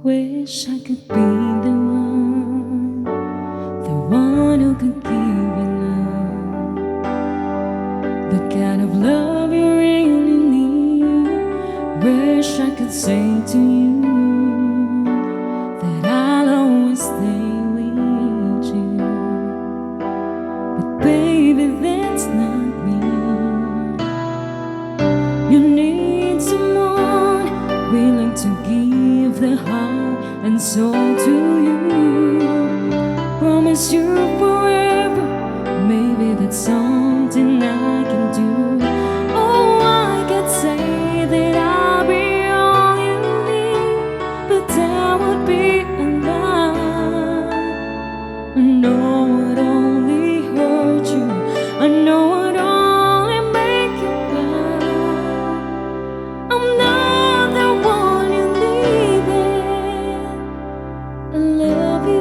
Wish I could be the one who could give you love, the kind of love you really need. Wish I could say to you that I'll always stay with you, but baby, that's not me. You need someone willing to give their heart and soul to you. Promise you forever, maybe that's something I can do. Oh, I could say that I'll be all you need, but that would be enough. I know it only hurt you, I know it only make you cry. I'm not the one you needed. I love you.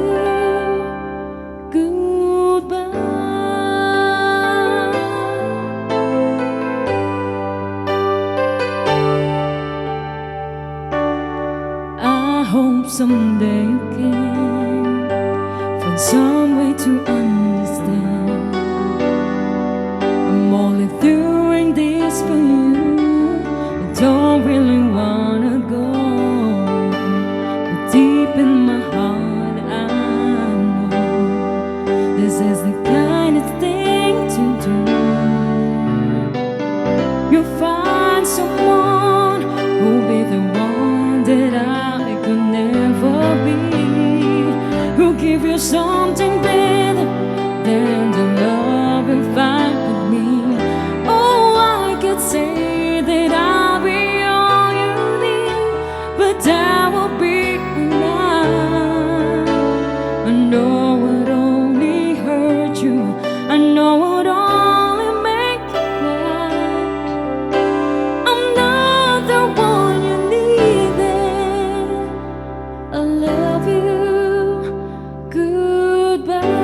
I hope someday you can find some way to understand. I'm only doing this for you. I don't really wanna go, but deep in my heart I know this is the kind of thing to do. You'll find someone who'll be the one that I could never be, who'll give you something better than the love you find with me. Oh, I could say that I'll be all you need, but that will be enough. I know it only hurt you, I know it only make you cry. I'm not the one you needed. I love you. Goodbye.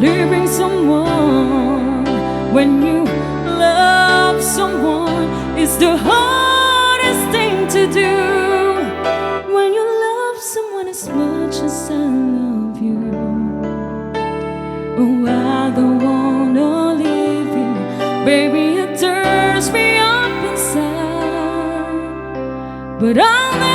Leaving someone when you love someone is the hardest thing to do. When you love someone as much as I love you, oh, I don't wanna leave you. Baby, it tears me up inside, but I'll never